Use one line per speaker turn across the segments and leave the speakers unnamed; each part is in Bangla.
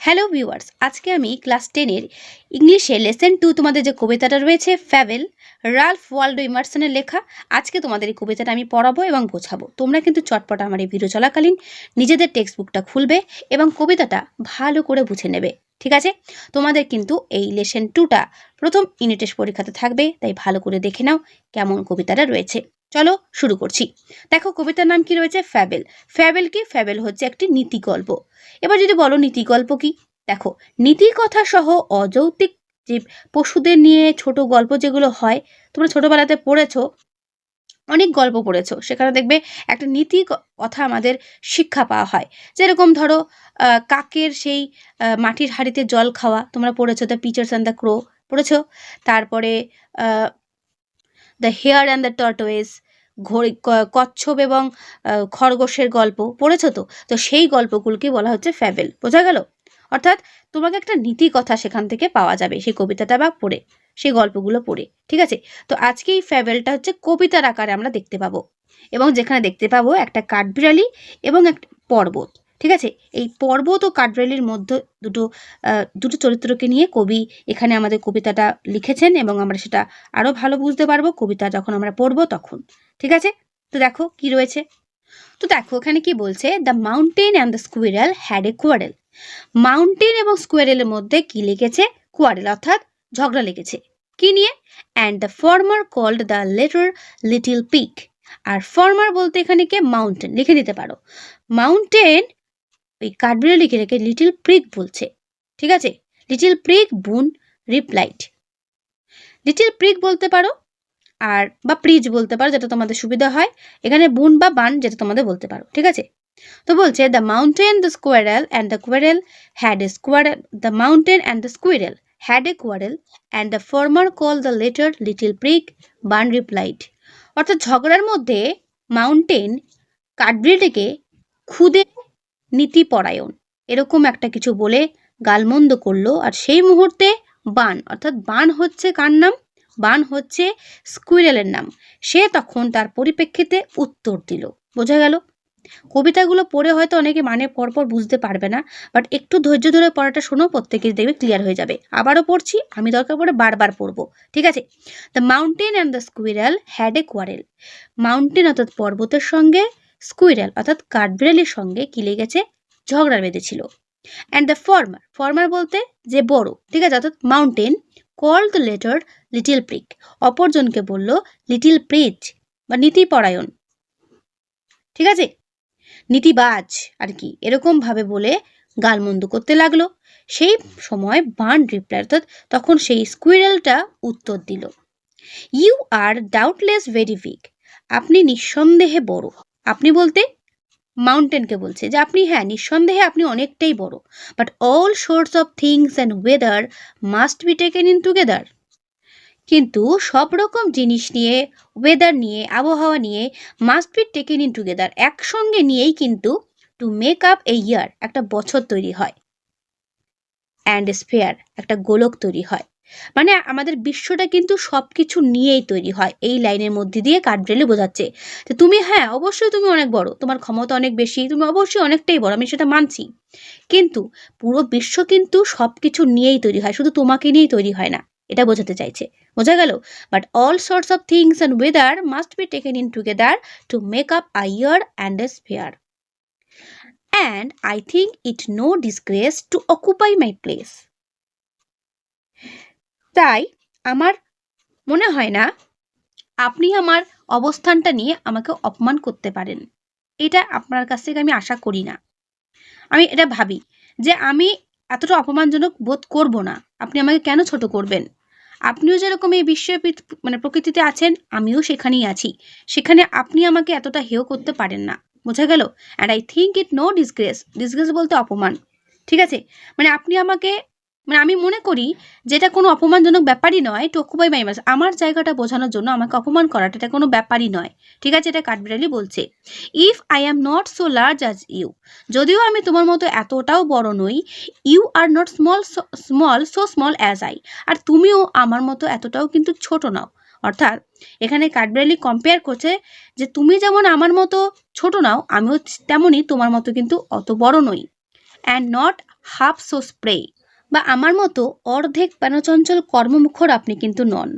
হ্যালো ভিউয়ার্স, আজকে আমি ক্লাস 10-এর ইংলিশে লেসন 2 তোমাদের যে কবিতাটা রয়েছে ফ্যাবেল, রাল্ফ ওয়ালডো ইমারসনের লেখা। আজকে তোমাদের এই কবিতাটা আমি পড়াবো এবং বোঝাবো। তোমরা কিন্তু চটপট আমার এই ভিডিও চলাকালীন নিজেদের টেক্সট বুকটা খুলবে এবং কবিতাটা ভালো করে বুঝে নেবে। ঠিক আছে? তোমাদের কিন্তু এই লেসন 2টা প্রথম ইউনিট টেস্ট পরীক্ষাতে থাকবে, তাই ভালো করে দেখে নাও কেমন কবিতাটা রয়েছে। চলো শুরু করছি। দেখো কবিতার নাম কি রয়েছে? ফ্যাবেল। ফ্যাবেল কি? ফ্যাবেল হচ্ছে একটি নীতি গল্প। এবার যদি বলো নীতি গল্প কি, দেখো নীতি কথা সহ অযৌক্তিক যে পশুদের নিয়ে ছোট গল্প যেগুলো হয়, তোমরা ছোটবেলাতে পড়েছো, অনেক গল্প পড়েছো, সেখানে দেখবে একটা নীতি কথা আমাদের শিক্ষা পাওয়া হয়। যেরকম ধরো কাকের সেই মাটির হাঁড়িতে জল খাওয়া, তোমরা পড়েছো, the pitchers and the crow পড়েছো। তারপরে the hare and the tortoise, কচ্ছপ এবং খরগোশের গল্প পড়েছো। তো সেই গল্পগুলোকে বলা হচ্ছে ফ্যাবেল। বোঝা গেল? অর্থাৎ তোমাকে একটা নীতি কথা সেখান থেকে পাওয়া যাবে সেই কবিতাটা বা পড়ে, সেই গল্পগুলো পড়ে। ঠিক আছে? তো আজকে এই ফ্যাবেলটা হচ্ছে কবিতার আকারে আমরা দেখতে পাবো, এবং যেখানে দেখতে পাবো একটা কাঠবিড়ালি এবং একটা পর্বত। ঠিক আছে? এই পর্বত ও কাঠবিড়ালির মধ্যে দুটো চরিত্রকে নিয়ে কবি এখানে আমাদের কবিতাটা লিখেছেন, এবং আমরা সেটা আরও ভালো বুঝতে পারবো কবিতা যখন আমরা পড়বো তখন। ঠিক আছে? তো দেখো কি রয়েছে। তো দেখো এখানে কি বলছে, the mountain and the squirrel had a quarrel. Mountain এবং স্কোয়ারেলের মধ্যে কি লেগেছে? কোয়ারেল, অর্থাৎ ঝগড়া লেগেছে। কি নিয়ে? And the former called the latter little pick. আর ফর্মার বলতে এখানে কে? মাউন্টেন লিখে দিতে পারো। মাউন্টেন ওই কাঠবিড়ালিকে রেখে লিটিল প্রিক বলছে। ঠিক আছে? লিটিল প্রিক বুন রিপ্লাইড। লিটিল প্রিক বলতে পারো, আর বা প্রিজ বলতে পারো, যেটা তোমাদের সুবিধা হয়। এখানে বুন বা বান যেটা তোমাদের বলতে পারো। ঠিক আছে? তো বলছে the mountain the squirrel and the quarrel had a squirrel, the mountain and the squirrel had a quarrel and the former call the latter little prig, bun replied. অর্থাৎ ঝগড়ার মধ্যে মাউন্টেন কাঠবিড়ালিকে খুদে নীতিপরায়ণ এরকম একটা কিছু বলে গালমন্দ করলো, আর সেই মুহূর্তে বান, অর্থাৎ বান হচ্ছে কার নাম? বান হচ্ছে স্কুইরেলের নাম। সে তখন তার পরিপ্রেক্ষিতে উত্তর দিল। বোঝা গেল? কবিতাগুলো পড়ে হয়তো অনেকে মানে পরপর বুঝতে পারবে না, বাট একটু ধৈর্য ধরে পড়াটা শোনো, প্রত্যেকে দেখবে ক্লিয়ার হয়ে যাবে। আবারও পড়ছি, আমি দরকার পড়ে বারবার পড়বো। ঠিক আছে? The mountain and the squirrel had a quarrel. Mountain অর্থাৎ পর্বতের সঙ্গে, স্কুইরেল অর্থাৎ কাঠবিড়ালির সঙ্গে কি লেগেছে? ঝগড়া বেঁধেছিল। অ্যান্ড দ্য ফর্মার, ফর্মার বলতে যে বড়। ঠিক আছে? অর্থাৎ mountain call the latter little prig, অপরজনকে বলল লিটিল প্রিচ বা নীতিপরায়ণ। ঠিক আছে? নীতিবাজ আর কি, এরকম ভাবে বলে গালমন্দ করতে লাগলো। সেই সময় বান রিপ্লাই, অর্থাৎ তখন সেই স্কুইরেলটা উত্তর দিল, you are doubtless very big. আপনি নিঃসন্দেহে বড়। আপনি বলতে মাউন্টেনকে বলছে যে আপনি, হ্যাঁ নিঃসন্দেহে আপনি অনেকটাই বড়, but all swords of things and weather must be taken in together. কিন্তু সব রকম জিনিস নিয়ে, ওয়েদার নিয়ে, আবহাওয়া নিয়ে, must be taken in together একসঙ্গে নিয়েই কিন্তু টু মেক আপ এ ইয়ার একটা বছর তৈরি হয়, অ্যান্ড স্পেয়ার একটা গোলক তৈরি হয়। মানে আমাদের বিশ্বটা কিন্তু সব কিছু নিয়েই তৈরি হয়। এই লাইনের মধ্যে দিয়ে কাঠবিড়ালি বোঝাচ্ছে যে তুমি, হ্যাঁ অবশ্যই তুমি অনেক বড়, তোমার ক্ষমতা অনেক বেশি, তুমি অবশ্যই অনেকটাই বড়, আমি সেটা মানছি, কিন্তু পুরো বিশ্ব কিন্তু সব কিছু নিয়েই তৈরি হয়, শুধু তোমাকে নিয়েই তৈরি হয় না, এটা বোঝাতে চাইছে। বোঝা গেল? But all sorts of things and weather must be taken in together to make up a year and a sphere, and I think it no disgrace to occupy my place. তাই আমার মনে হয় না আপনি আমার অবস্থানটা নিয়ে আমাকে অপমান করতে পারেন। এটা আপনার কাছ থেকে আমি আশা করি না। আমি এটা ভাবি যে আমি এতটা অপমানজনক বোধ করব না। আপনি আমাকে কেন ছোট করবেন? আপনিও যেরকম এই বিশ্বে মানে প্রকৃতিতে আছেন, আমিও সেখানেই আছি। সেখানে আপনি আমাকে এতটা হেয় করতে পারেন না। বোঝা গেল? And I think it no disgrace. Disgrace বলতে অপমান। ঠিক আছে? মানে আপনি আমাকে, মানে আমি মনে করি যেটা কোনো অপমানজনক ব্যাপারই নয় টু অকুপাই মাই প্লেস। আমার জায়গাটা বোঝানোর জন্য আমাকে অপমান করাটা এটা কোনো ব্যাপারই নয়। ঠিক আছে? এটা কাঠবিড়ালি বলছে। If I am not so large as you, যদিও আমি তোমার মতো এতটাও বড় নই, you are not so small as I, আর তুমিও আমার মতো এতটাও কিন্তু ছোট নাও। অর্থাৎ এখানে কাঠবিড়ালি কম্পেয়ার করছে যে তুমি যেমন আমার মতো ছোট নাও, আমিও তেমনই তোমার মতো কিন্তু অত বড় নই। And not half so spray, বা আমার মতো অর্ধেক প্রাণচঞ্চল কর্মমুখর আপনি কিন্তু নন।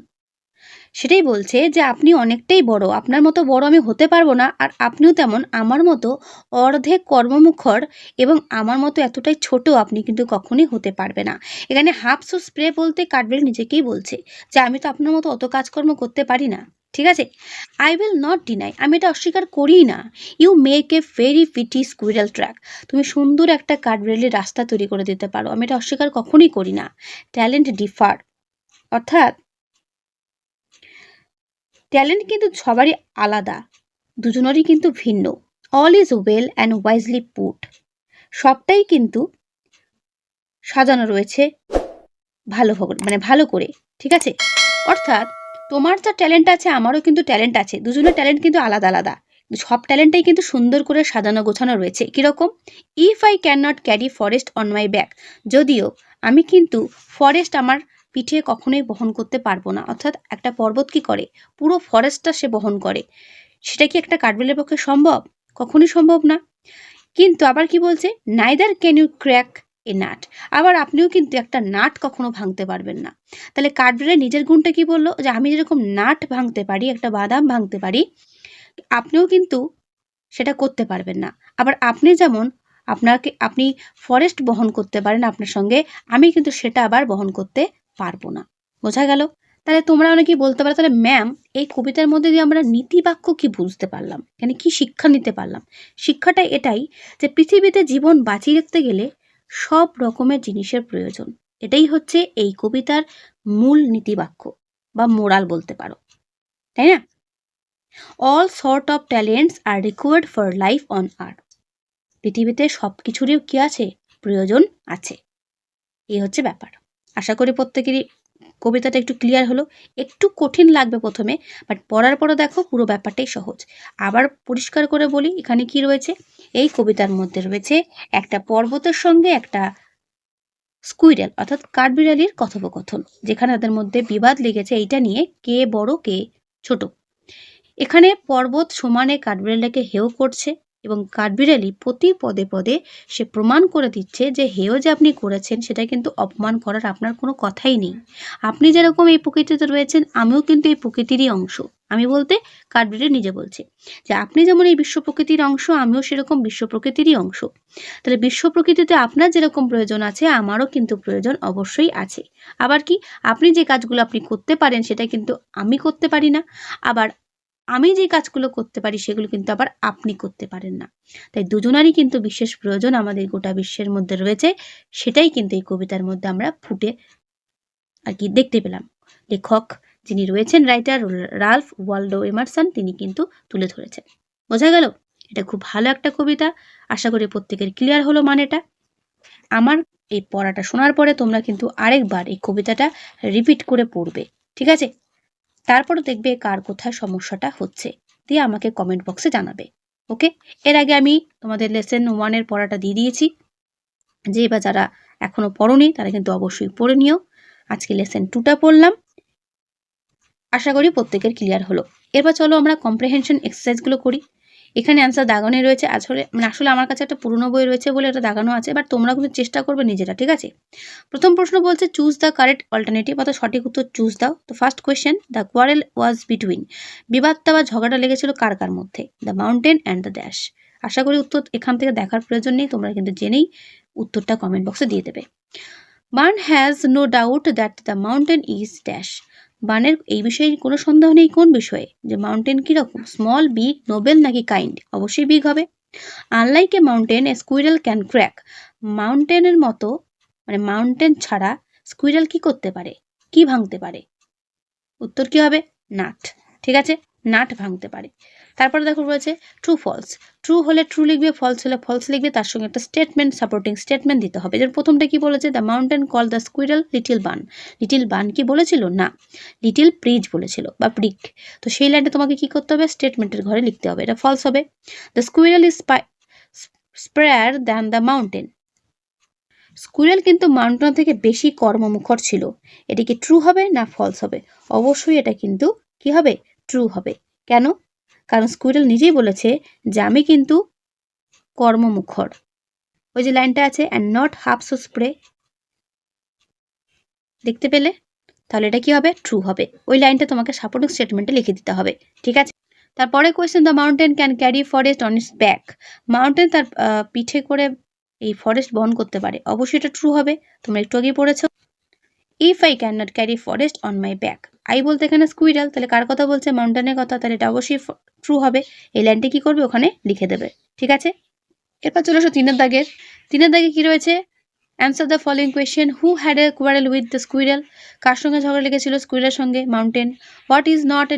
সেটাই বলছে যে আপনি অনেকটাই বড়, আপনার মতো বড় আমি হতে পারবো না, আর আপনিও তেমন আমার মতো অর্ধেক কর্মমুখর এবং আমার মতো এতটাই ছোট আপনি কিন্তু কখনোই হতে পারবে না। এখানে হাফ সো স্প্রে বলতে কাঠবিড়ালি নিজেকেই বলছে যে আমি তো আপনার মতো অত কাজকর্ম করতে পারি না। ঠিক আছে, আই উইল নট ডিনাই, আমি এটা অস্বীকার করি না। You make a very pretty squirrel track, তুমি সুন্দর একটা কাঠবিড়ালির রাস্তা তৈরি করে দিতে পারো, আমি এটা অস্বীকার কখনোই করি না। ট্যালেন্ট ডিফার, অর্থাৎ ট্যালেন্ট কিন্তু সবারই আলাদা, দুজনেরই কিন্তু ভিন্ন। All is well and wisely put, সবটাই কিন্তু সাজানো রয়েছে ভালো করে। ঠিক আছে, অর্থাৎ তোমার যা ট্যালেন্ট আছে আমারও কিন্তু ট্যালেন্ট আছে, দুজনের ট্যালেন্ট কিন্তু আলাদা আলাদা, সব ট্যালেন্টটাই কিন্তু সুন্দর করে সাজানো গোছানো রয়েছে। কিরকম? If I can not carry forest on my back, যদিও আমি কিন্তু ফরেস্ট আমার পিঠে কখনোই বহন করতে পারবো না, অর্থাৎ একটা পর্বত কি করে, পুরো ফরেস্টটা সে বহন করে, সেটা কি একটা কাঠবিড়ালির পক্ষে সম্ভব? কখনোই সম্ভব না। কিন্তু আবার কি বলছে, neither can you crack a nut, আবার আপনিও কিন্তু একটা নাট কখনো ভাঙতে পারবেন না। তাহলে কাঠবিড়ালি নিজের গুণটা কি বললো, যে আমি যেরকম নাট ভাঙতে পারি, একটা বাদাম ভাঙতে পারি, আপনিও কিন্তু সেটা করতে পারবেন না। আবার আপনি যেমন আপনি ফরেস্ট বহন করতে পারেন আপনার সঙ্গে, আমি কিন্তু সেটা আবার বহন করতে পারবো না। বোঝা গেল? তাহলে তোমরা অনেকেই বলতে পারো, তাহলে ম্যাম এই কবিতার মধ্যে দিয়ে আমরা নীতিবাক্য কি বুঝতে পারলাম, মানে কি শিক্ষা নিতে পারলাম? শিক্ষাটা এটাই যে পৃথিবীতে জীবন বাঁচিয়ে রাখতে গেলে সব রকমের জিনিসের প্রয়োজন। এটাই হচ্ছে এই কবিতার মূল নীতিবাক্য বা মোরাল বলতে পারো, তাই না? All sort of talents R required for life on earth, পৃথিবীতে সব কিছুরই কি আছে, প্রয়োজন আছে। এই হচ্ছে ব্যাপার। আশা করি প্রত্যেকেরই কবিতাটা একটু ক্লিয়ার হলো। একটু কঠিন লাগবে প্রথমে, বাট পড়ার পরে দেখো পুরো ব্যাপারটাই সহজ। আবার পরিষ্কার করে বলি, এখানে কি রয়েছে, এই কবিতার মধ্যে রয়েছে একটা পর্বতের সঙ্গে একটা স্কুইরেল অর্থাৎ কাঠবিড়ালির কথোপকথন, যেখানে তাদের মধ্যে বিবাদ লেগেছে এইটা নিয়ে, কে বড় কে ছোট। এখানে পর্বত সমানে কাঠবিড়ালিকে হেয় করছে এবং কাঠবিড়ালি প্রতি পদে পদে সে প্রমাণ করে দিচ্ছে যে হেয় যে আপনি করেছেন সেটা কিন্তু অপমান করার আপনার কোনো কথাই নেই। আপনি যেরকম এই প্রকৃতিতে রয়েছেন আমিও কিন্তু এই প্রকৃতিরই অংশ। আমি বলতে কাঠবিড়ালি নিজে বলছে যে আপনি যেমন এই বিশ্ব প্রকৃতির অংশ, আমিও সেরকম বিশ্ব প্রকৃতিরই অংশ। তাহলে বিশ্ব প্রকৃতিতে আপনার যেরকম প্রয়োজন আছে আমারও কিন্তু প্রয়োজন অবশ্যই আছে। আবার কি, আপনি যে কাজগুলো আপনি করতে পারেন সেটা কিন্তু আমি করতে পারি না, আবার আমি যে কাজগুলো করতে পারি সেগুলো কিন্তু আবার আপনি করতে পারেন না। তাই দুজনারই কিন্তু বিশেষ প্রয়োজন আমাদের গোটা বিশ্বের মধ্যে রয়েছে, সেটাই কিন্তু এই কবিতার মধ্যে আমরা ফুটে আর কি দেখতে পেলাম। লেখক যিনি রয়েছেন রাইটার রালফ ওয়ালডো এমারসন, তিনি কিন্তু তুলে ধরেছেন। বোঝা গেল? এটা খুব ভালো একটা কবিতা, আশা করি প্রত্যেকের ক্লিয়ার হলো মানেটা। আমার এই পড়াটা শোনার পরে তোমরা কিন্তু আরেকবার এই কবিতাটা রিপিট করে পড়বে, ঠিক আছে? তারপর দেখবে কার কোথায় সমস্যাটা হচ্ছে, দিয়ে আমাকে কমেন্ট বক্সে জানাবে। ওকে, এর আগে আমি তোমাদের লেসন 1 পড়াটা দিয়ে দিয়েছি, যে বা যারা এখনো পড়োনি তারা কিন্তু অবশ্যই পড়ে নিও। আজকে লেসন 2টা পড়লাম, আশা করি প্রত্যেকের ক্লিয়ার হলো। এবার চলো আমরা কম্প্রিহেনশন এক্সারসাইজগুলো করি। এখানে অ্যান্সার দাগানো রয়েছে, আসলে আমার কাছে একটা পুরনো বই রয়েছে বলে এটা দাগানো আছে, বাট তোমরা কিন্তু চেষ্টা করবে নিজেরা, ঠিক আছে? প্রথম প্রশ্ন বলছে চুজ দ্য কারেক্ট অল্টারনেটিভ, অর্থাৎ সঠিক উত্তর চুজ দাও। তো first question, the quarrel was between, বিবাদটা বা ঝগড়াটা লেগেছিল কার কার মধ্যে? The mountain and the dash. আশা করি উত্তর এখান থেকে দেখার প্রয়োজন নেই, তোমরা কিন্তু জেনেই উত্তরটা কমেন্ট বক্সে দিয়ে দেবে। Bun has no doubt that the mountain is dash, বার্নের এই বিষয়ে কোনো সন্দেহ নেই কোন বিষয়ে, যে মাউন্টেন কিরকম, স্মল, বিগ, নোবেল নাকি কাইন্ড? অবশ্যই বিগ হবে। Unlike a mountain a squirrel can crack, মাউন্টেনের মতো মানে মাউন্টেন ছাড়া স্কুইরেল কি করতে পারে, কি ভাঙতে পারে? উত্তর কি হবে? নাট। ঠিক আছে, নাট ভাঙতে পারে। তারপরে দেখো রয়েছে ট্রু ফলস, ট্রু হলে ট্রু লিখবে, ফলস হলে ফলস লিখবে, তার সঙ্গে একটা স্টেটমেন্ট সাপোর্টিং স্টেটমেন্ট দিতে হবে। যেমন প্রথমটা কি বলেছে, the mountain call the squirrel little bun, little bun কি বলেছিল? না, লিটিল প্রিজ বলেছিল বা প্রিক। তো সেই লাইনটা তোমাকে কি করতে হবে, স্টেটমেন্টের ঘরে লিখতে হবে, এটা ফলস হবে। The squirrel is sprayer than the mountain, squirrel কিন্তু মাউন্টেন থেকে বেশি কর্মমুখর ছিল, এটি কি ট্রু হবে না ফলস হবে? অবশ্যই এটা কিন্তু কি হবে, ট্রু হবে। কেন? কারণ স্কুইরেল নিজেই বলেছে যে আমি কিন্তু কর্মমুখর, ওই যে লাইনটা আছে and not half so spray, দেখতে পেলে? তাহলে এটা কি হবে? ট্রু হবে। ওই লাইনটা তোমাকে সাপোর্টিং স্টেটমেন্টে লিখে দিতে হবে, ঠিক আছে? তারপরে question, the mountain can carry forest on it's back. Mountain তার পিঠে করে এই ফরেস্ট বহন করতে পারে, অবশ্যই এটা ট্রু হবে। তোমরা একটু আগেই পড়েছো। If I can not carry forest on my back, I বলতে এখানে স্কুইরাল, তাহলে কার কথা বলছে? মাউন্টেনের কথা, তাহলে এটা অবশ্যই ট্রু হবে। এই লাইনটি কি করবে? ওখানে লিখে দেবে, ঠিক আছে? এরপর চলে আসো 3 দাগের। 3 দাগে কি রয়েছে? Answer the following question, who had a quarrel with the squirrel, কার সঙ্গে ঝগড়া লেগেছিল স্কুইরালের সঙ্গে? Mountain. What is not a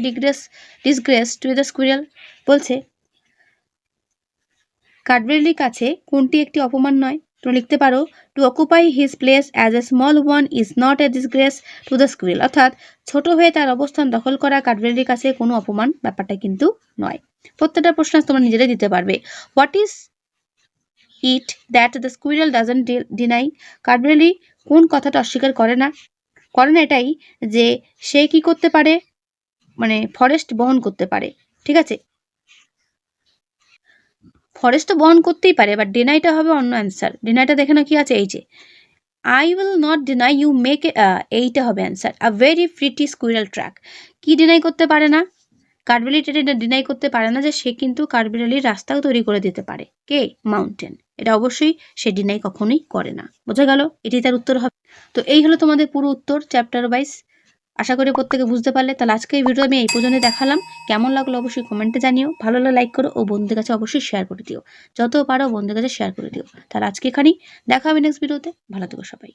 disgrace to the squirrel, বলছে কাঠবিড়ালির কাছে কোনটি একটি অপমান নয়? তোমরা লিখতে পারো, to occupy his place as a small one is not a disgrace to the squirrel, অর্থাৎ ছোট হয়ে তার অবস্থান দখল করা কাঠবিড়ালির কাছে কোনো অপমান ব্যাপারটা কিন্তু নয়। প্রত্যেকটা প্রশ্ন তোমরা নিজেরাই দিতে পারবে। What is it that the squirrel doesn't deny, কাঠবিড়ালি কোন কথাটা অস্বীকার করে না? এটাই যে সে কি করতে পারে, মানে ফরেস্ট বহন করতে পারে, ঠিক আছে? ফরেস্ট তো বহন করতেই পারে, বাট ডিনাইটা হবে অন্য অ্যান্সার। ডিনাইটা দেখে না কি আছে, এই যে I will not deny you make, এইটা হবে answer. A very pretty squirrel track, কি ডিনাই করতে পারে না? কাঠবিড়ালি এটা ডিনাই করতে পারে না যে সে কিন্তু কাঠবিড়ালির রাস্তাও তৈরি করে দিতে পারে। কে? মাউন্টেন। এটা অবশ্যই সে ডিনাই কখনোই করে না। বোঝা গেল? এটাই তার উত্তর হবে। তো এই হলো তোমাদের পুরো উত্তর চ্যাপ্টার ওয়াইজ। আশা করি প্রত্যেকে বুঝতে পারলে। তাহলে আজকে এই ভিডিও আমি এই পর্যন্ত দেখালাম। কেমন লাগলো অবশ্যই কমেন্টে জানিও। ভালো লাগলে লাইক করো ও বন্ধুদের কাছে অবশ্যই শেয়ার করে দিও। যত পারো বন্ধুদের কাছে শেয়ার করে দিও। তাহলে আজকে এখানেই, দেখা হবে নেক্সট ভিডিওতে। ভালো থেকো সবাই।